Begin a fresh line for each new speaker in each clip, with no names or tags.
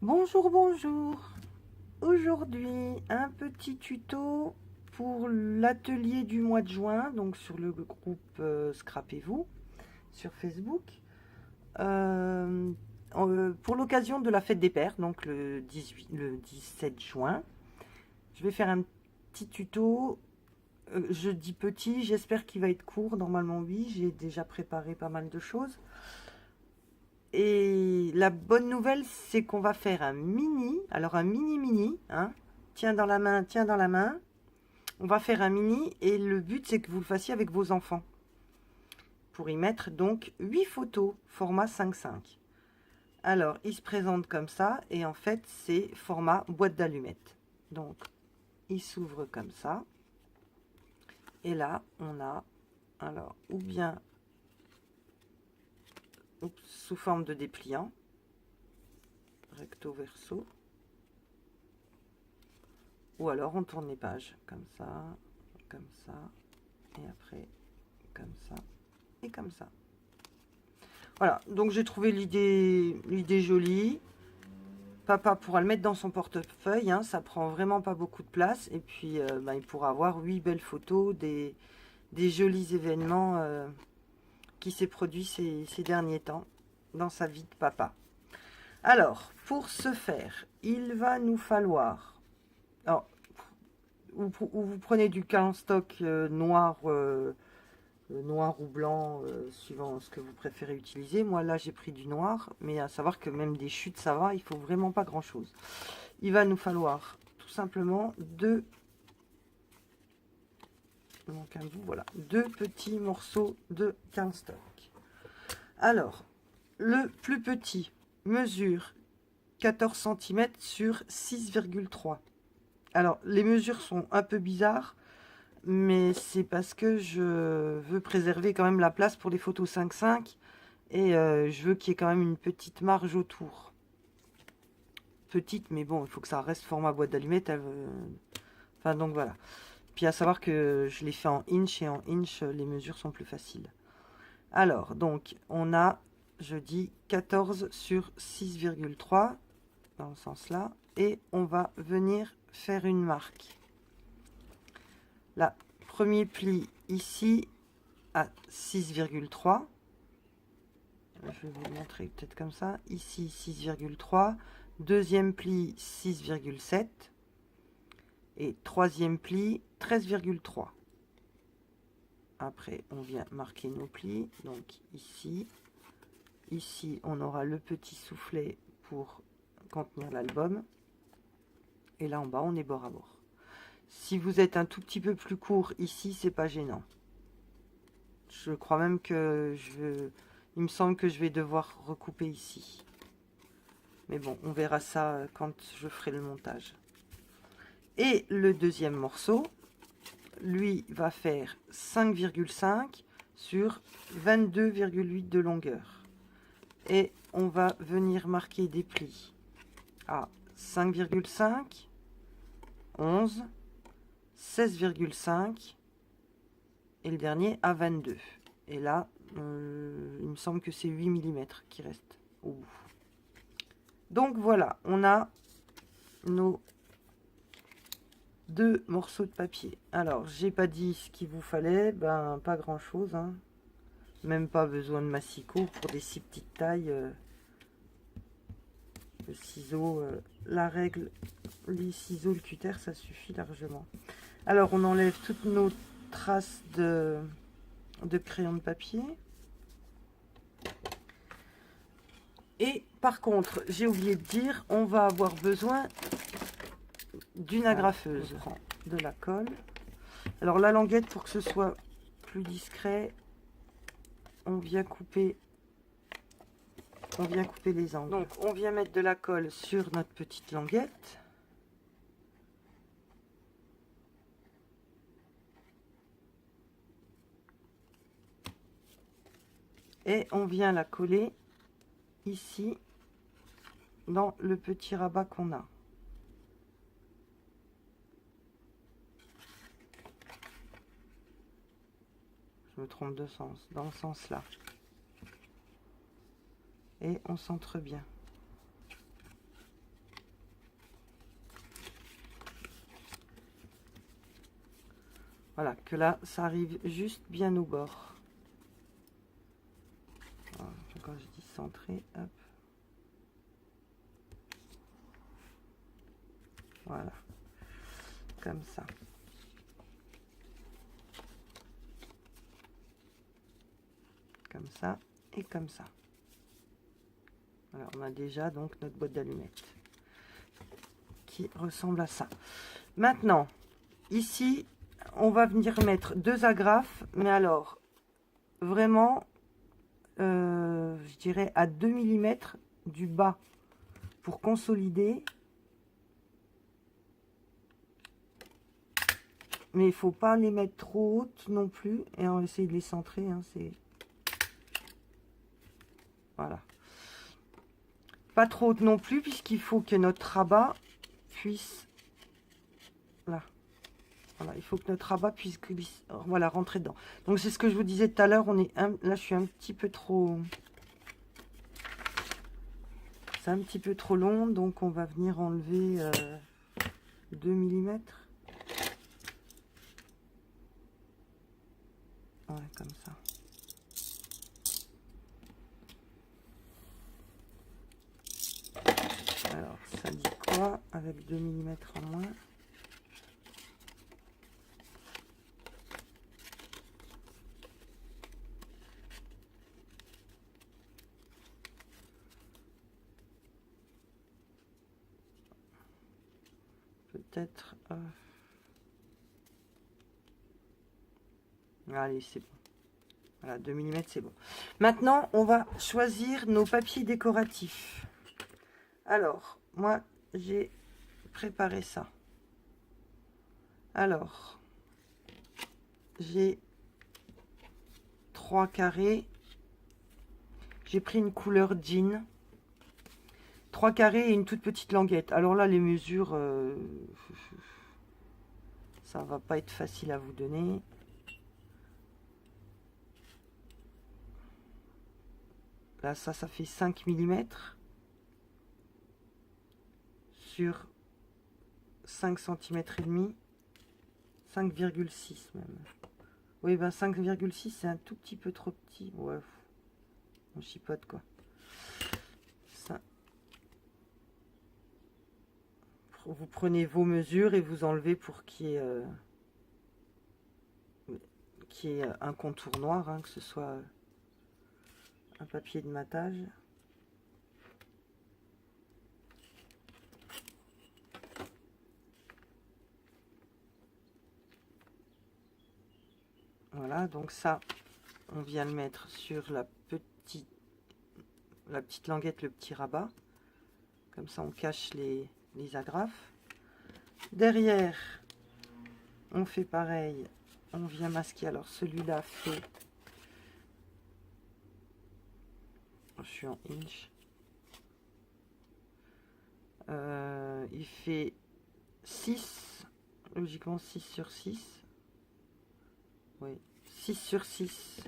Bonjour, bonjour. Aujourd'hui, un petit tuto pour l'atelier du mois de juin, donc sur le groupe Scrapez-vous sur Facebook. Pour l'occasion de la fête des pères, donc le 17 juin, je vais faire un petit tuto. Je dis petit, j'espère qu'il va être court. Normalement, oui, j'ai déjà préparé pas mal de choses. Et la bonne nouvelle, c'est qu'on va faire un mini, alors un mini, hein, tiens dans la main, tiens dans la main. On va faire un mini et le but, c'est que vous le fassiez avec vos enfants. Pour y mettre donc 8 photos, format 5,5. Alors, il se présente comme ça et en fait, c'est format boîte d'allumettes. Donc, il s'ouvre comme ça. Et là, on a, alors, ou bien sous forme de dépliant, recto verso, ou alors on tourne les pages comme ça, et après comme ça et comme ça. Voilà, donc j'ai trouvé l'idée jolie. Papa pourra le mettre dans son portefeuille, hein, ça prend vraiment pas beaucoup de place, et puis il pourra avoir 8 belles photos des jolis événements qui s'est produit ces derniers temps dans sa vie de papa. Alors, pour ce faire, il va nous falloir, alors, vous prenez du cardstock noir ou blanc, suivant ce que vous préférez utiliser. Moi, là, j'ai pris du noir, mais à savoir que même des chutes, ça va, il faut vraiment pas grand-chose. Il va nous falloir tout simplement deux petits morceaux de cardstock. Alors, le plus petit mesure 14 cm sur 6,3. Alors, les mesures sont un peu bizarres, mais c'est parce que je veux préserver quand même la place pour les photos 5,5 et je veux qu'il y ait quand même une petite marge autour. Petite, mais bon, il faut que ça reste format boîte d'allumettes. Enfin, donc voilà. Puis à savoir que je l'ai fait en inch, et en inch, les mesures sont plus faciles. Alors, donc, on a, je dis, 14 sur 6,3, dans le sens là, et on va venir faire une marque. Là, premier pli ici à 6,3. Je vais vous le montrer peut-être comme ça. Ici 6,3. Deuxième pli 6,7. Et troisième pli 13,3. Après, on vient marquer nos plis. Donc ici. Ici, on aura le petit soufflet pour contenir l'album. Et là en bas, on est bord à bord. Si vous êtes un tout petit peu plus court ici, c'est pas gênant. Je crois même que il me semble que je vais devoir recouper ici. Mais bon, on verra ça quand je ferai le montage. Et le deuxième morceau, lui, va faire 5,5 sur 22,8 de longueur. Et on va venir marquer des plis à 5,5, 11, 16,5 et le dernier à 22. Et là, il me semble que c'est 8 mm qui reste au bout. Donc voilà, on a nos deux morceaux de papier. Alors, j'ai pas dit ce qu'il vous fallait, ben pas grand chose, hein. Même pas besoin de massicot pour des si petites tailles. Le ciseau, la règle, les ciseaux, le cutter, ça suffit largement. Alors, on enlève toutes nos traces de crayon de papier. Et par contre, j'ai oublié de dire, on va avoir besoin d'une agrafeuse. On prend de la colle. Alors la languette, pour que ce soit plus discret, on vient couper les angles. Donc on vient mettre de la colle sur notre petite languette. Et on vient la coller ici dans le petit rabat qu'on a. je me trompe de sens, dans le sens là. Et on centre bien. Voilà, que là, ça arrive juste bien au bord. Voilà, quand je dis centré, hop. Voilà, comme ça. Comme ça et comme ça. Voilà, on a déjà donc notre boîte d'allumettes qui ressemble à ça. Maintenant, ici, on va venir mettre 2 agrafes, mais alors, vraiment, je dirais à 2 mm du bas pour consolider. Mais il faut pas les mettre trop hautes non plus. Et on va essayer de les centrer. Hein, c'est... Voilà. Pas trop haute non plus, puisqu'il faut que notre rabat puisse... Là. Voilà, il faut que notre rabat puisse voilà, rentrer dedans. Donc c'est ce que je vous disais tout à l'heure. Là, je suis un petit peu trop... C'est un petit peu trop long. Donc on va venir enlever 2 mm. Ouais, comme ça. Alors, ça dit quoi avec 2 mm en moins? Peut-être... Allez, c'est bon. Voilà, 2 mm, c'est bon. Maintenant, on va choisir nos papiers décoratifs. Alors, moi, j'ai préparé ça. Alors, j'ai 3 carrés. J'ai pris une couleur jean. 3 carrés et une toute petite languette. Alors là, les mesures, ça va pas être facile à vous donner. Là, ça fait 5 mm sur 5 cm et demi, 5,6 même. Oui, ben 5,6 c'est un tout petit peu trop petit. Ouais, on chipote quoi. Ça. Vous prenez vos mesures et vous enlevez pour qu'il y ait, un contour noir, hein, que ce soit un papier de matage. Voilà, donc ça, on vient le mettre sur la petite languette, le petit rabat. Comme ça, on cache les agrafes. Derrière, on fait pareil. On vient masquer. Alors, celui-là fait... Je suis en inch. Il fait 6. Logiquement, 6 sur 6. Oui, 6 sur 6.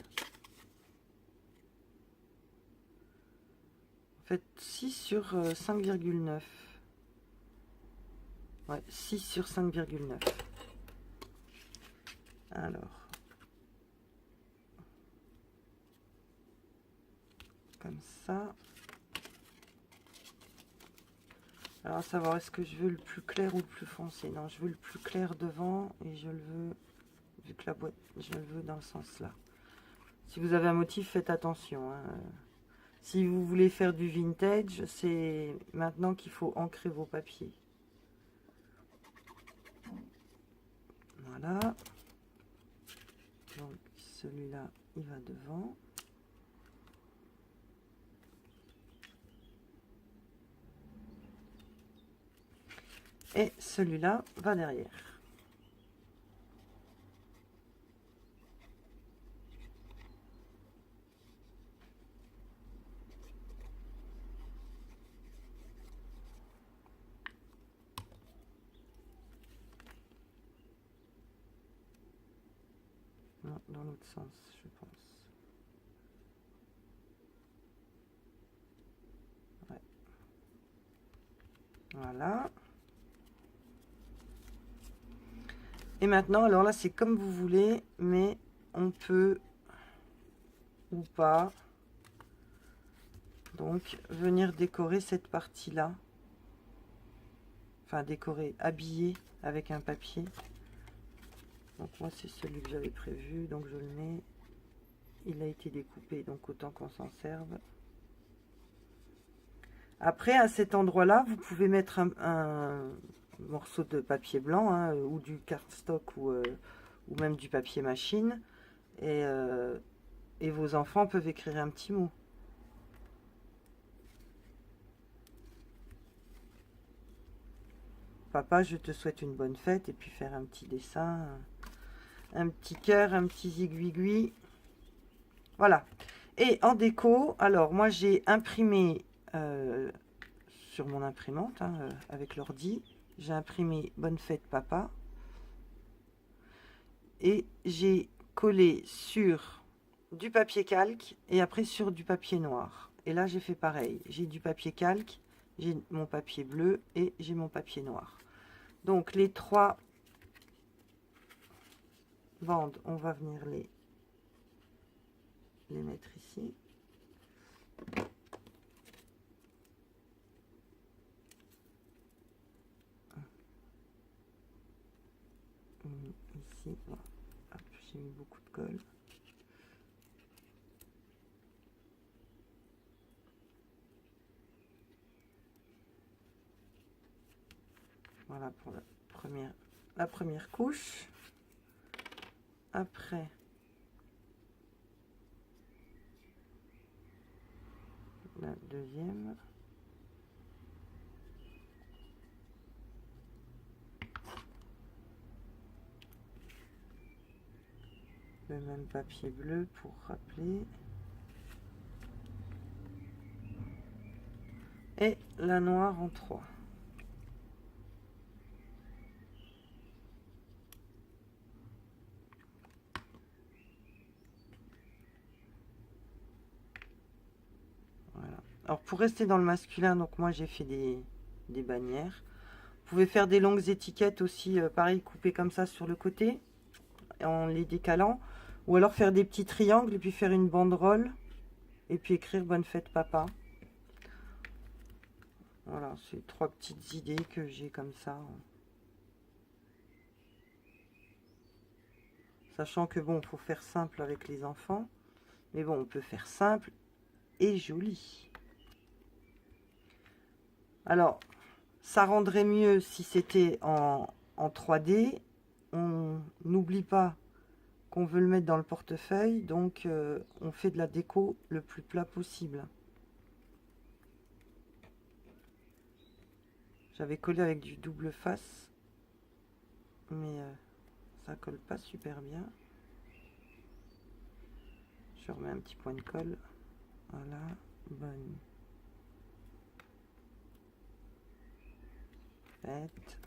En fait, 6 sur 5,9. Ouais, 6 sur 5,9. Alors, comme ça. Alors, à savoir, est-ce que je veux le plus clair ou le plus foncé? Non, je veux le plus clair devant et je le veux, vu que la boîte, je le veux dans le sens là. Si vous avez un motif, faites attention. Hein. Si vous voulez faire du vintage, c'est maintenant qu'il faut ancrer vos papiers. Voilà. Donc, celui-là, il va devant. Et celui-là va derrière. Non, dans l'autre sens, je pense. Ouais. Voilà. Et maintenant, alors là, c'est comme vous voulez, mais on peut ou pas donc venir décorer cette partie-là. Enfin, décorer, habiller avec un papier. Donc moi, c'est celui que j'avais prévu, donc je le mets. Il a été découpé, donc autant qu'on s'en serve. Après, à cet endroit-là, vous pouvez mettre un morceau de papier blanc, hein, ou du cardstock, ou même du papier machine. Et vos enfants peuvent écrire un petit mot. Papa, je te souhaite une bonne fête. Et puis faire un petit dessin, un petit cœur, un petit zigouigui. Voilà. Et en déco, alors moi j'ai imprimé sur mon imprimante, hein, avec l'ordi, j'ai imprimé Bonne fête papa. Et j'ai collé sur du papier calque et après sur du papier noir. Et là j'ai fait pareil. J'ai du papier calque, j'ai mon papier bleu et j'ai mon papier noir. Donc les trois bandes, on va venir les mettre ici. Ici, j'ai mis beaucoup de colle. Voilà pour la première couche. Après, la deuxième. Le même papier bleu pour rappeler. Et la noire en 3. Voilà. Alors pour rester dans le masculin, donc moi j'ai fait des bannières. Vous pouvez faire des longues étiquettes aussi, pareil, coupées comme ça sur le côté, en les décalant. Ou alors faire des petits triangles et puis faire une banderole. Et puis écrire Bonne fête papa. Voilà, c'est 3 petites idées que j'ai comme ça. Sachant que bon, il faut faire simple avec les enfants. Mais bon, on peut faire simple et joli. Alors, ça rendrait mieux si c'était en 3D. On n'oublie pas qu'on veut le mettre dans le portefeuille. Donc, on fait de la déco le plus plat possible. J'avais collé avec du double face. Mais ça colle pas super bien. Je remets un petit point de colle. Voilà, bonne fête.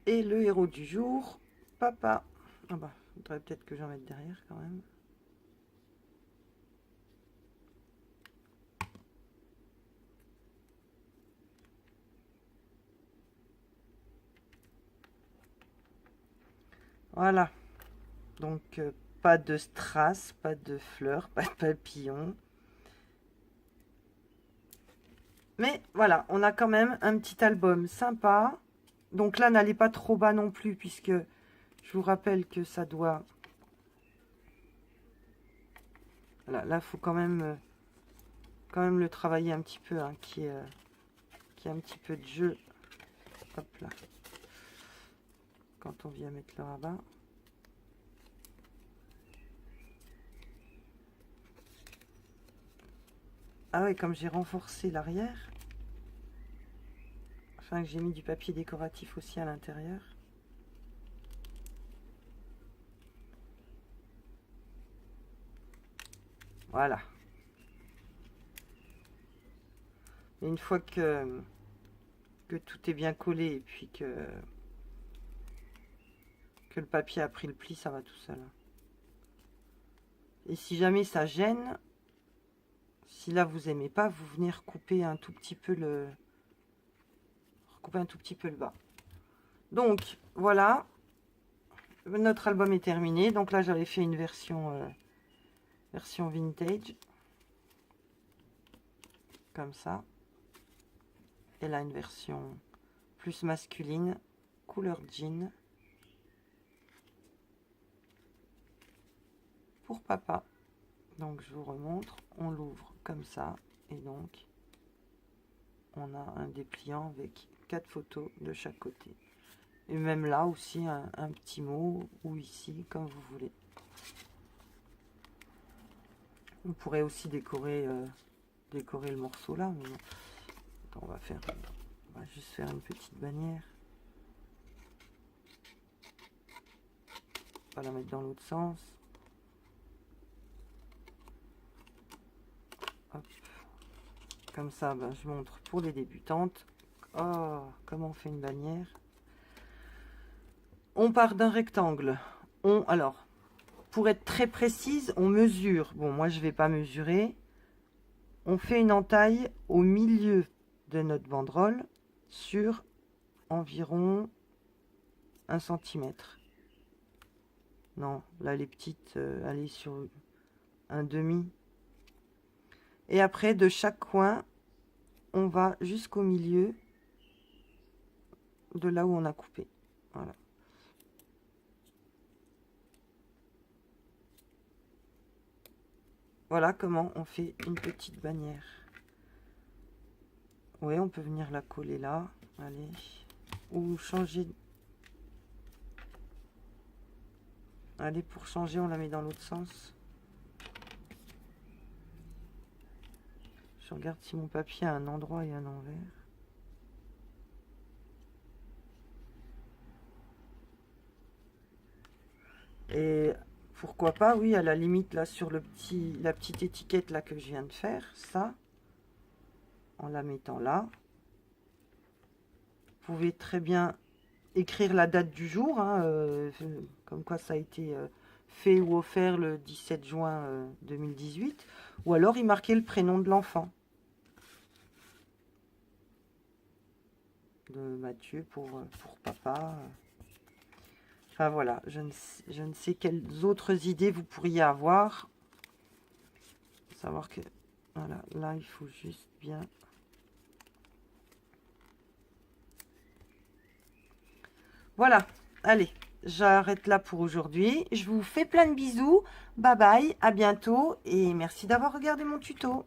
Et le héros du jour, papa. Ah bah, faudrait peut-être que j'en mette derrière quand même. Voilà. Donc, pas de strass, pas de fleurs, pas de papillons. Mais voilà, on a quand même un petit album sympa. Donc là, n'allez pas trop bas non plus, puisque je vous rappelle que ça doit... Voilà, là, il faut quand même le travailler un petit peu, hein, qui est un petit peu de jeu. Hop là. Quand on vient mettre le rabat. Ah ouais, comme j'ai renforcé l'arrière, enfin que j'ai mis du papier décoratif aussi à l'intérieur. 'fin, que j'ai mis du papier décoratif aussi à l'intérieur. Voilà. Et une fois que tout est bien collé et puis que le papier a pris le pli, ça va tout seul. Et si jamais ça gêne, si là vous aimez pas, vous venez recouper un tout petit peu le bas. Donc voilà, notre album est terminé. Donc là j'avais fait une version vintage, comme ça. Et là une version plus masculine, couleur jean, pour papa. Donc je vous remontre, on l'ouvre comme ça, et donc on a un dépliant avec 4 photos de chaque côté. Et même là aussi un petit mot, ou ici, comme vous voulez. On pourrait aussi décorer le morceau là, mais bon. Attends, on va juste faire une petite bannière. On va la mettre dans l'autre sens. Hop. Comme ça, ben, je montre pour les débutantes. Oh, comment on fait une bannière. On part d'un rectangle. Alors, pour être très précise, on mesure. Bon, moi, je ne vais pas mesurer. On fait une entaille au milieu de notre banderole sur environ 1 cm. Non, là, les petites, allez sur un demi. Et après, de chaque coin, on va jusqu'au milieu de là où on a coupé. Voilà. Voilà comment on fait une petite bannière. Oui, on peut venir la coller là. Allez. Ou changer. Allez, pour changer, on la met dans l'autre sens. Je regarde si mon papier a un endroit et un envers. Et pourquoi pas, oui, à la limite, là, sur la petite étiquette là que je viens de faire, ça, en la mettant là. Vous pouvez très bien écrire la date du jour, hein, comme quoi ça a été fait ou offert le 17 juin 2018, ou alors y marquer le prénom de l'enfant. De Mathieu pour papa. Enfin voilà, je ne sais quelles autres idées vous pourriez avoir. Faut savoir que, voilà, là il faut juste bien... Voilà, allez, j'arrête là pour aujourd'hui. Je vous fais plein de bisous. Bye bye, à bientôt et merci d'avoir regardé mon tuto.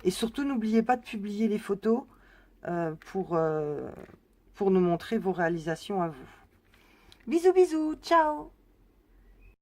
Et surtout, n'oubliez pas de publier les photos pour nous montrer vos réalisations à vous. Bisous, bisous, ciao!